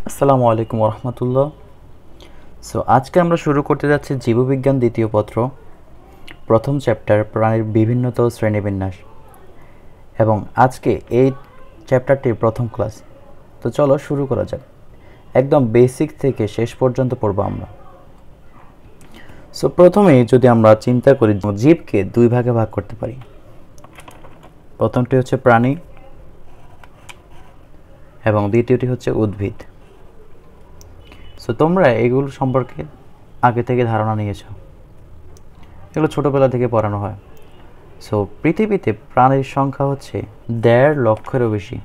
আসসালামু আলাইকুম রহমতুল্লাহ। আজকে আমরা শুরু করতে যাচ্ছি জীববিজ্ঞান দ্বিতীয় পত্র, প্রথম চ্যাপ্টার প্রাণীর বিভিন্নতা ও শ্রেণীবিন্যাস, এবং আজকে এই চ্যাপ্টারটির প্রথম ক্লাস। তো চলো শুরু করা যাক। একদম বেসিক থেকে শেষ পর্যন্ত পড়ব আমরা। প্রথমেই যদি আমরা চিন্তা করি, জীবকে দুই ভাগে ভাগ করতে পারি। প্রথমটি হচ্ছে প্রাণী এবং দ্বিতীয়টি হচ্ছে উদ্ভিদ। তোমরা এগুলো সম্পর্কে আগে থেকে ধারণা নিয়েছ, এগুলো ছোটোবেলা থেকে পড়ানো হয়। পৃথিবীতে প্রাণীর সংখ্যা হচ্ছে 1.5 লক্ষেরও বেশি।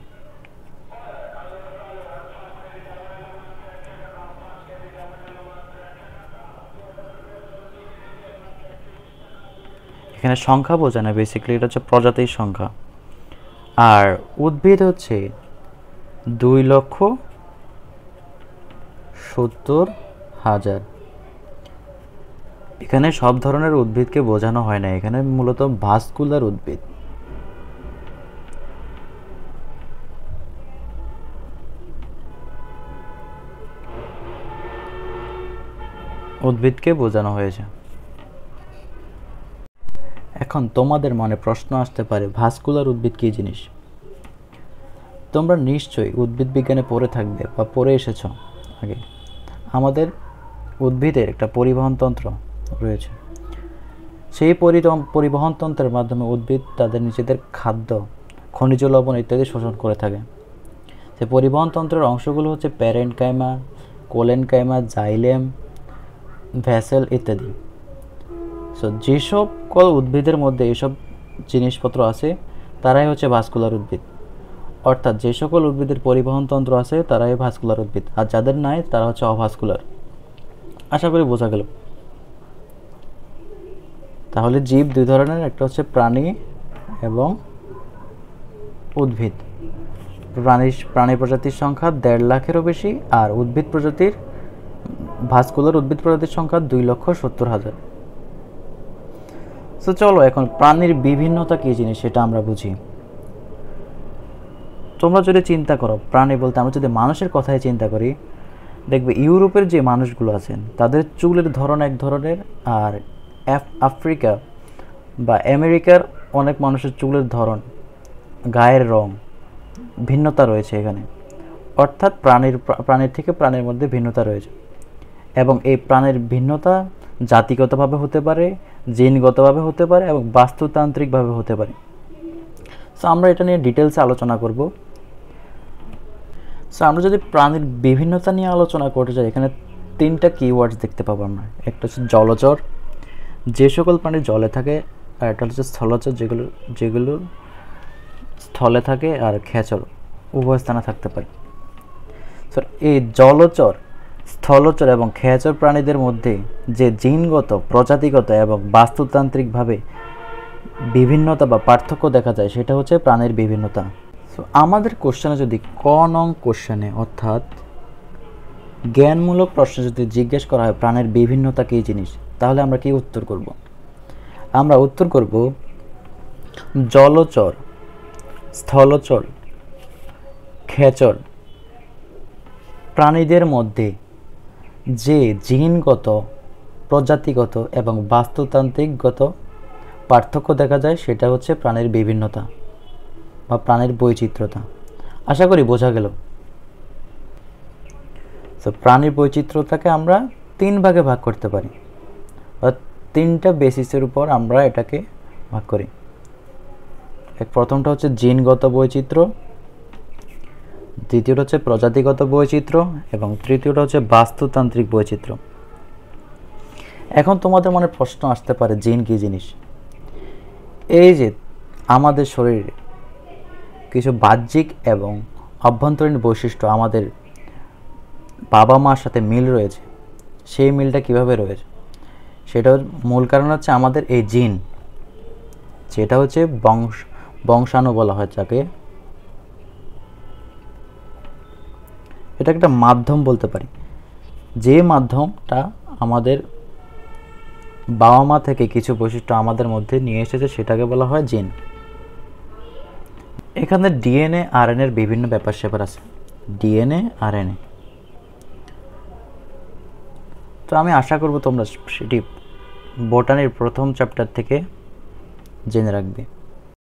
এখানে সংখ্যা বোঝায় না, বেসিক্যালি এটা হচ্ছে প্রজাতির সংখ্যা। আর উদ্ভিদ হচ্ছে 2,70,000। এখানে সব ধরনের উদ্ভিদকে বোঝানো হয় না, এখানে মূলত ভাস্কুলার উদ্ভিদকে বোঝানো হয়েছে। এখন তোমাদের মনে প্রশ্ন আসতে পারে, ভাস্কুলার উদ্ভিদ কী জিনিস? তোমরা নিশ্চয়ই উদ্ভিদ বিজ্ঞানে পড়ে থাকবে বা পড়ে এসেছ আগে। আমাদের উদ্ভিদের একটা পরিবহনতন্ত্র রয়েছে। সেই পরিবহনতন্ত্রের মাধ্যমে উদ্ভিদ তাদের নিজেদের খাদ্য, খনিজ লবণ ইত্যাদি শোষণ করে থাকে। সেই পরিবহনতন্ত্রের অংশগুলো হচ্ছে প্যারেনকাইমা, কোলেনকাইমা, জাইলেম, ভ্যাসেল ইত্যাদি। যে সকল উদ্ভিদের মধ্যে এইসব জিনিসপত্র আছে তারাই হচ্ছে ভাস্কুলার উদ্ভিদ। অর্থাৎ যে সকল উদ্ভিদের পরিবহনতন্ত্র আছে তারাই ভাস্কুলার উদ্ভিদ, আর যাদের নাই তারা হচ্ছে অভাস্কুলার। আশা করি বোঝা গেল। তাহলে জীব দুই ধরনের, একটা হচ্ছে প্রাণী এবং উদ্ভিদ। প্রাণী প্রজাতির সংখ্যা 1.5 লাখেরও বেশি, আর উদ্ভিদ প্রজাতির ভাস্কুলার উদ্ভিদ প্রজাতির সংখ্যা 2,70,000। চলো এখন প্রাণীর বিভিন্নতা কী জিনিস সেটা আমরা বুঝি। তোমরা যদি চিন্তা করো প্রাণী বলতে, আমরা যদি মানুষের কথাই চিন্তা করি, দেখবে ইউরোপের যে মানুষগুলো আছেন তাদের চুলের ধরন এক ধরনের, আর আফ্রিকা বা আমেরিকার অনেক মানুষের চুলের ধরন, গায়ের রং ভিন্নতা রয়েছে এখানে। অর্থাৎ প্রাণীর থেকে প্রাণীর মধ্যে ভিন্নতা রয়েছে, এবং এই প্রাণীর ভিন্নতা জাতিগতভাবে হতে পারে, জিনগতভাবে হতে পারে, এবং বাস্তুতান্ত্রিকভাবে হতে পারে। আমরা এটা নিয়ে ডিটেলসে আলোচনা করব। আমরা যদি প্রাণীর বিভিন্নতা নিয়ে আলোচনা করতে যাই, এখানে 3টা কিওয়ার্ডস দেখতে পাবো আমরা। একটা হচ্ছে জলচর, যে সকল প্রাণী জলে থাকে, আর একটা হচ্ছে স্থলচর, যেগুলো স্থলে থাকে, আর খেচর উভয় স্থানে থাকতে পারে। এই জলচর, স্থলচর এবং খেচর প্রাণীদের মধ্যে যে জিনগত, প্রজাতিগত এবং বাস্তুতান্ত্রিকভাবে বিভিন্নতা বা পার্থক্য দেখা যায় সেটা হচ্ছে প্রাণীর বিভিন্নতা। আমাদের কোশ্চেনে যদি কোশ্চেনে অর্থাৎ জ্ঞানমূলক প্রশ্নে যদি জিজ্ঞেস করা হয় প্রাণীর বিভিন্নতা কী জিনিস, তাহলে আমরা কি উত্তর করব? আমরা উত্তর করব জলচর, স্থলচর, খেচর প্রাণীদের মধ্যে যে জিনগত, প্রজাতিগত এবং বাস্তুতান্ত্রিকগত পার্থক্য দেখা যায় সেটা হচ্ছে প্রাণীর বিভিন্নতা বা প্রাণীর বৈচিত্র্যতা। আশা করি বোঝা গেল। প্রাণীর বৈচিত্র্যতাকে আমরা 3 ভাগে ভাগ করতে পারি, বা 3টা বেসিসের উপর আমরা এটাকে ভাগ করি। প্রথমটা হচ্ছে জিনগত বৈচিত্র্য, দ্বিতীয়টা হচ্ছে প্রজাতিগত বৈচিত্র্য, এবং তৃতীয়টা হচ্ছে বাস্তুতান্ত্রিক বৈচিত্র্য। এখন তোমাদের মনে প্রশ্ন আসতে পারে, জিন কী জিনিস? এই যে আমাদের শরীরে কিছু বাহ্যিক এবং অভ্যন্তরীণ বৈশিষ্ট্য আমাদের বাবা মার সাথে মিল রয়েছে, সেই মিলটা কিভাবে রয়েছে সেটার মূল কারণ হচ্ছে আমাদের এই জিন, যেটা হচ্ছে বংশাণু বলা হয় যাকে। এটা একটা মাধ্যম বলতে পারি, যে মাধ্যমটা আমাদের বাবা মা থেকে কিছু বৈশিষ্ট্য আমাদের মধ্যে নিয়ে এসেছে সেটাকে বলা হয় জিন। এখানে ডিএনএ, আরএনএর বিভিন্ন ব্যাপার স্যাপার আছে। ডিএনএ, আরএনএ তো আমি আশা করব তোমরা সেটি বোটানির প্রথম চ্যাপ্টার থেকে জেনে রাখবে।